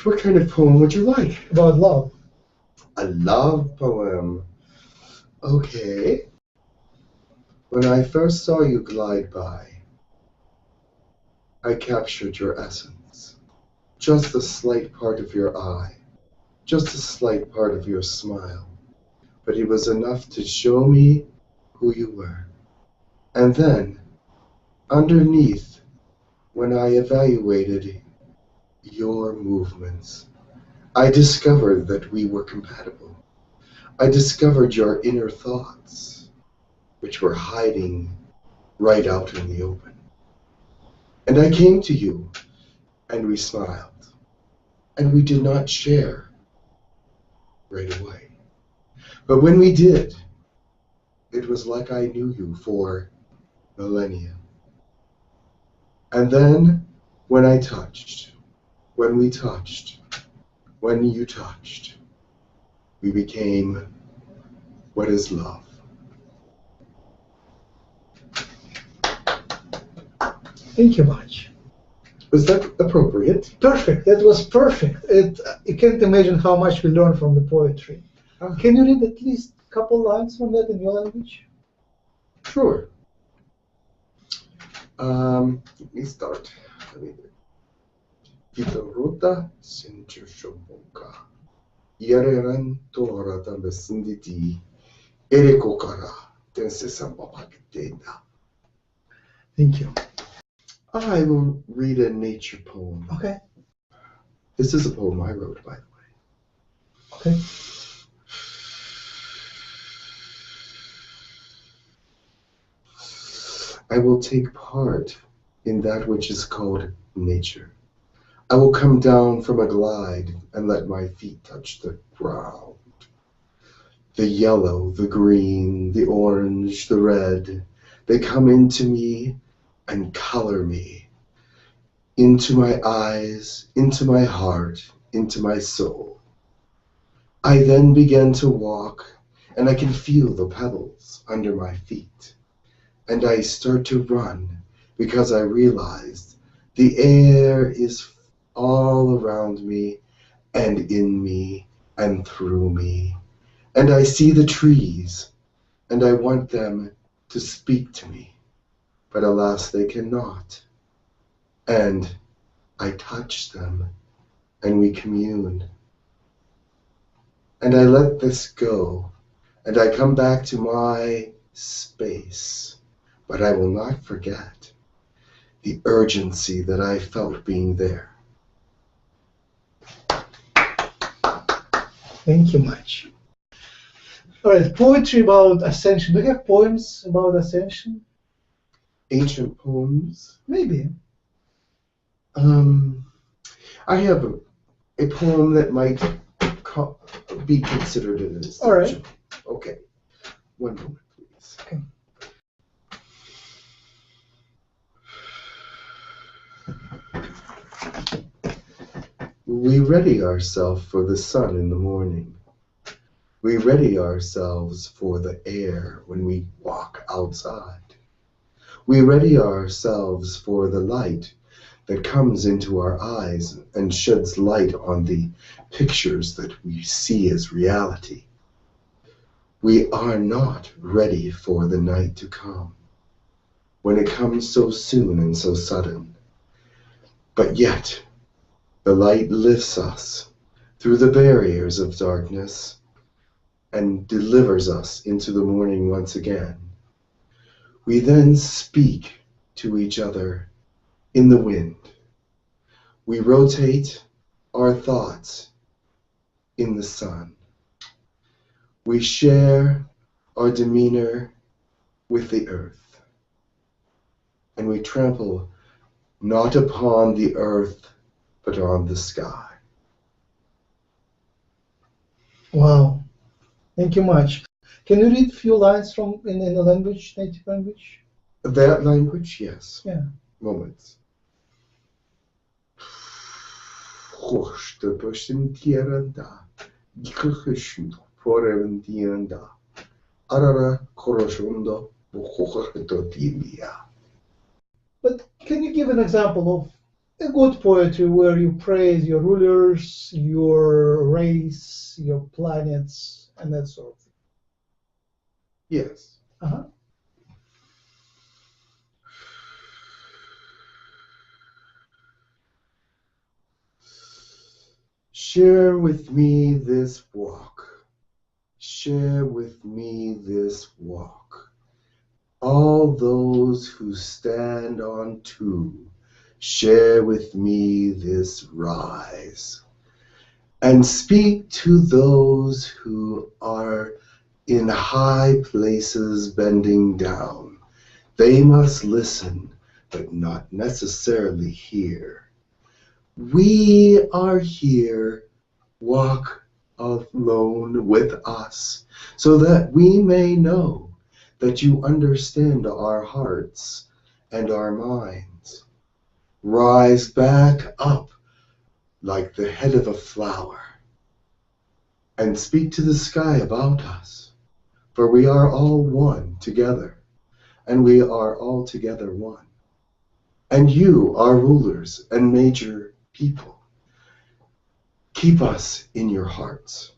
What kind of poem would you like? About love. A love poem. Okay. When I first saw you glide by, I captured your essence. Just a slight part of your eye. Just a slight part of your smile. But it was enough to show me who you were. And then, underneath, when I evaluated your movements, I discovered that we were compatible. I discovered your inner thoughts, which were hiding right out in the open. And I came to you, and we smiled, and we did not share right away. But when we did, it was like I knew you for millennia. And then, when I touched, when we touched, when you touched, we became what is love. Thank you much. Was that appropriate? Perfect. That was perfect. You can't imagine how much we learned from the poetry. Can you read at least a couple lines from that in your language? Sure. Let me start. Kitorota Sinchushoboka. Lyran Torata Besinditi. Erekokara Tensesambapakitenda. Thank you. I will read a nature poem. Okay. This is a poem I wrote, by the way. Okay. I will take part in that which is called nature. I will come down from a glide and let my feet touch the ground. The yellow, the green, the orange, the red, they come into me and color me, into my eyes, into my heart, into my soul. I then begin to walk, and I can feel the pebbles under my feet. And I start to run because I realized the air is all around me and in me and through me. And I see the trees, and I want them to speak to me. But alas, they cannot. And I touch them, and we commune. And I let this go, and I come back to my space. But I will not forget the urgency that I felt being there. Thank you much. All right, poetry about ascension. Do you have poems about ascension? Ancient poems? Maybe. I have a poem that might be considered an ascension. All right. Okay. One moment, please. Okay. We ready ourselves for the sun in the morning. We ready ourselves for the air when we walk outside. We ready ourselves for the light that comes into our eyes and sheds light on the pictures that we see as reality. We are not ready for the night to come, when it comes so soon and so sudden. But yet, the light lifts us through the barriers of darkness and delivers us into the morning once again. We then speak to each other in the wind. We rotate our thoughts in the sun. We share our demeanor with the earth. And we trample not upon the earth, but on the sky. Wow. Thank you much. Can you read a few lines from in a language, native language? That language, yes. Yeah. Moments. But can you give an example of A good poetry where you praise your rulers, your race, your planets, and that sort of thing. Yes. Uh-huh. Share with me this walk. Share with me this walk. All those who stand on two, share with me this rise. And speak to those who are in high places bending down. They must listen, but not necessarily hear. We are here. Walk alone with us, so that we may know that you understand our hearts and our minds. Rise back up like the head of a flower, and speak to the sky about us, for we are all one together, and we are all together one. And you are rulers and major people. Keep us in your hearts.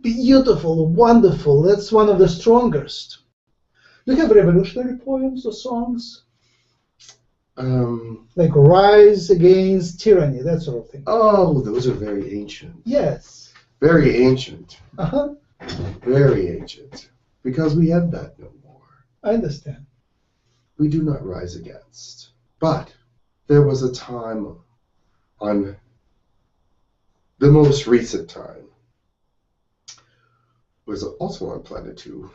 Beautiful, wonderful. That's one of the strongest. Do you have revolutionary poems or songs? Like Rise Against Tyranny, that sort of thing. Oh, those are very ancient. Yes. Very ancient. Uh-huh. Very ancient. Because we have that no more. I understand. We do not rise against. But there was a time on the most recent time was also on Planet 2.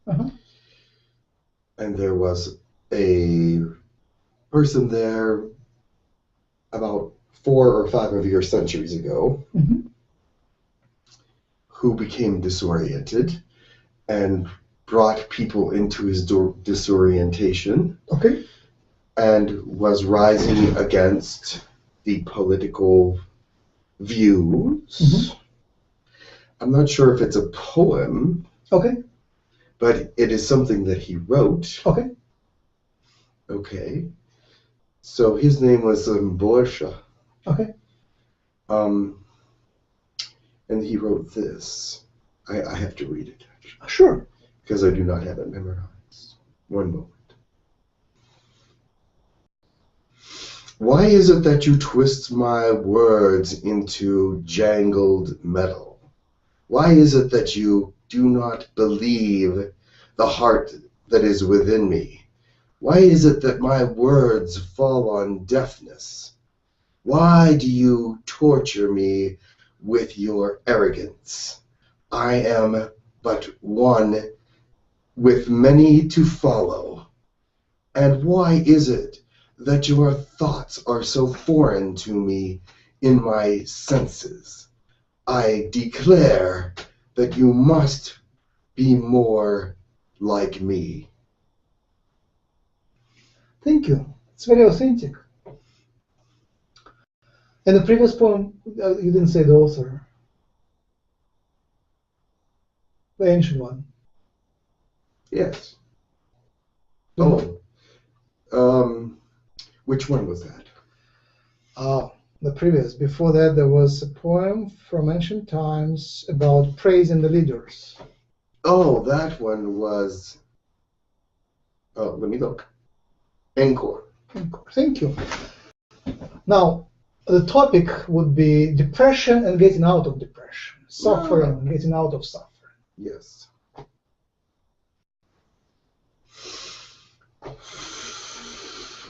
Uh-huh. And there was a person there about 4 or 5 of your centuries ago who became disoriented and brought people into his disorientation. Okay. And was rising against the political views. I'm not sure if it's a poem. Okay. But it is something that he wrote. Okay. Okay. So his name was Borsha. Okay. And he wrote this. I have to read it, actually. Sure. Because I do not have it memorized. One moment. Why is it that you twist my words into jangled metal? Why is it that you do not believe the heart that is within me? Why is it that my words fall on deafness? Why do you torture me with your arrogance? I am but one with many to follow. And why is it that your thoughts are so foreign to me in my senses? I declare that you must be more like me. Thank you. It's very authentic. And the previous poem, you didn't say the author. The ancient one. Yes. Which one was that? The previous. Before that, there was a poem from ancient times about praising the leaders. Oh, that one was... Oh, let me look. Encore. Thank you. Now, the topic would be depression and getting out of depression. Suffering and getting out of suffering. Yes.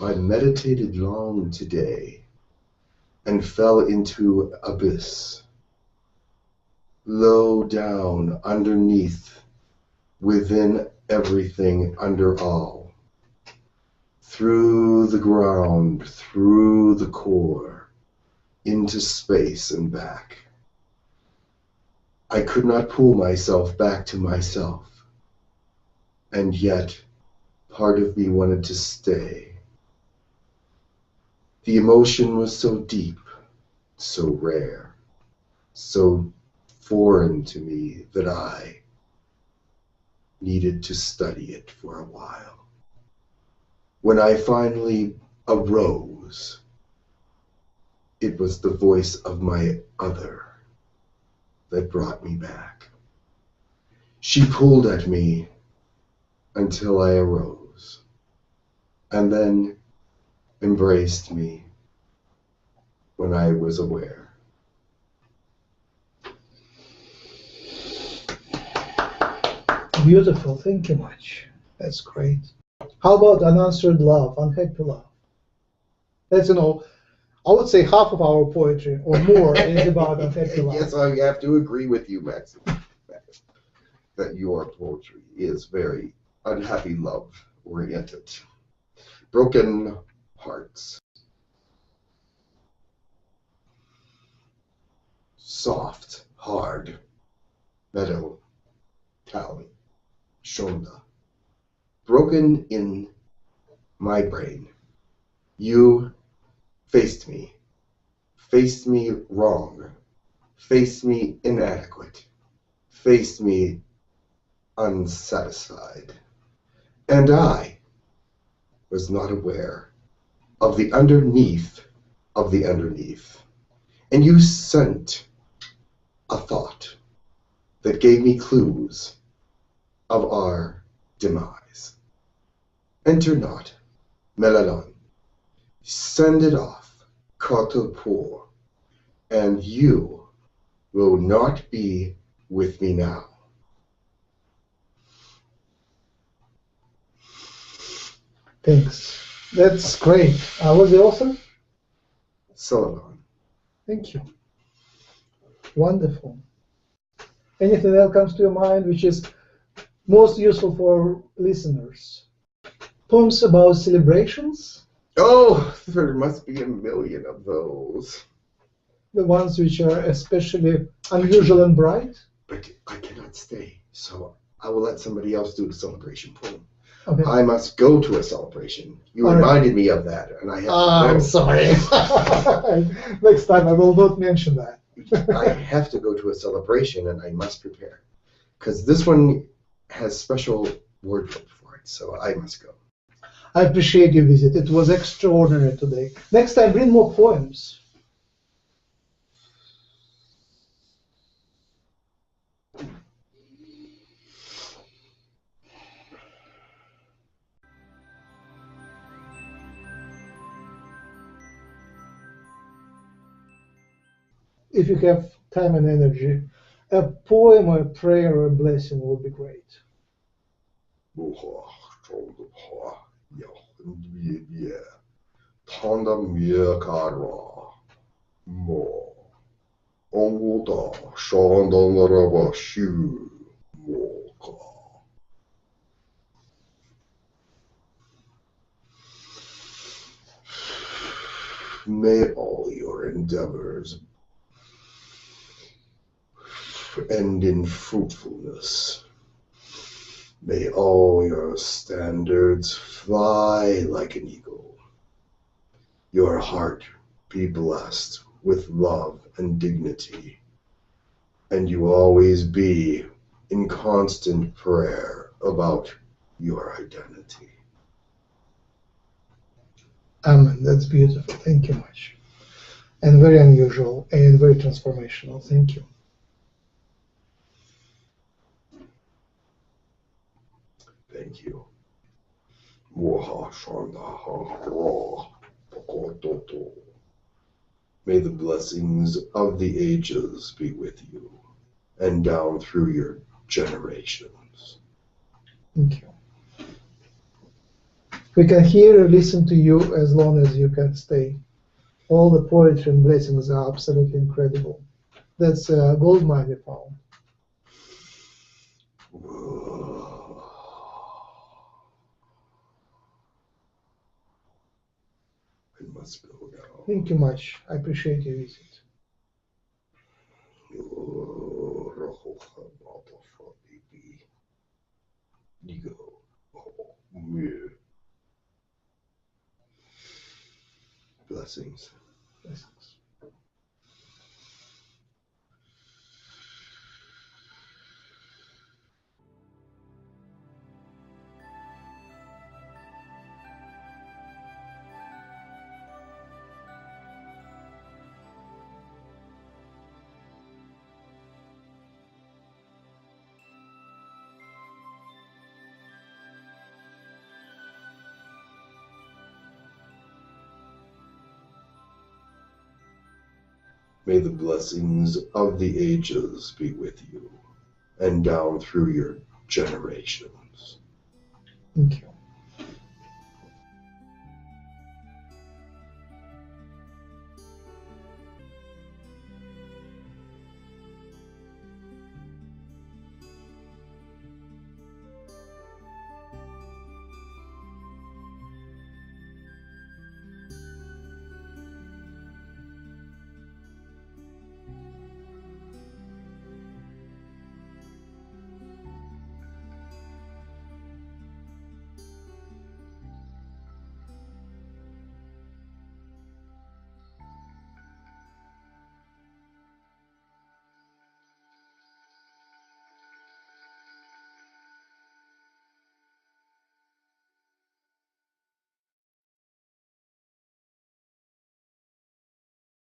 I meditated long today and fell into abyss. Low down, underneath, within everything, under all. Through the ground, through the core, into space and back. I could not pull myself back to myself. And yet, part of me wanted to stay. The emotion was so deep, so rare, so foreign to me that I needed to study it for a while. When I finally arose. It was the voice of my other that brought me back. She pulled at me until I arose, and then embraced me when I was aware. Beautiful, thank you much. That's great. How about unanswered love, unhappy love? That's, I would say half of our poetry or more is about unhappy love. Yes, I have to agree with you, Max, that your poetry is very unhappy love oriented. Broken hearts. Soft, hard, metal, tally, shonda. Broken in my brain. You faced me wrong, faced me inadequate, faced me unsatisfied. And I was not aware of the underneath of the underneath. And you sent a thought that gave me clues of our demise. Enter not, Melalon. Send it off, 𝗂𝐡𝐚𝐧𝐴, and you will not be with me now. Thanks. That's great. Was it awesome? Solomon. Thank you. Wonderful. Anything else comes to your mind which is most useful for listeners? Poems about celebrations? Oh, there must be a million of those. The ones which are especially unusual and bright? But I cannot stay, so I will let somebody else do the celebration poem. Okay. I must go to a celebration. You All reminded me of that, and I have to go. I'm sorry. Next time I will not mention that. I have to go to a celebration, and I must prepare. Because this one has special wardrobe for it, so I must go. I appreciate your visit. It was extraordinary today. Next time, bring more poems. If you have time and energy, a poem or a prayer or a blessing would be great. May all your endeavors end in fruitfulness. May all your standards fly like an eagle. Your heart be blessed with love and dignity, and you always be in constant prayer about your identity. Amen. That's beautiful. Thank you much. And very unusual and very transformational. Thank you. Thank you. May the blessings of the ages be with you and down through your generations. Thank you. We can hear or listen to you as long as you can stay. All the poetry and blessings are absolutely incredible. That's a gold mine we found. I must go now. Thank you much. I appreciate your visit. Blessings. Blessings. May the blessings of the ages be with you and down through your generations. Thank you.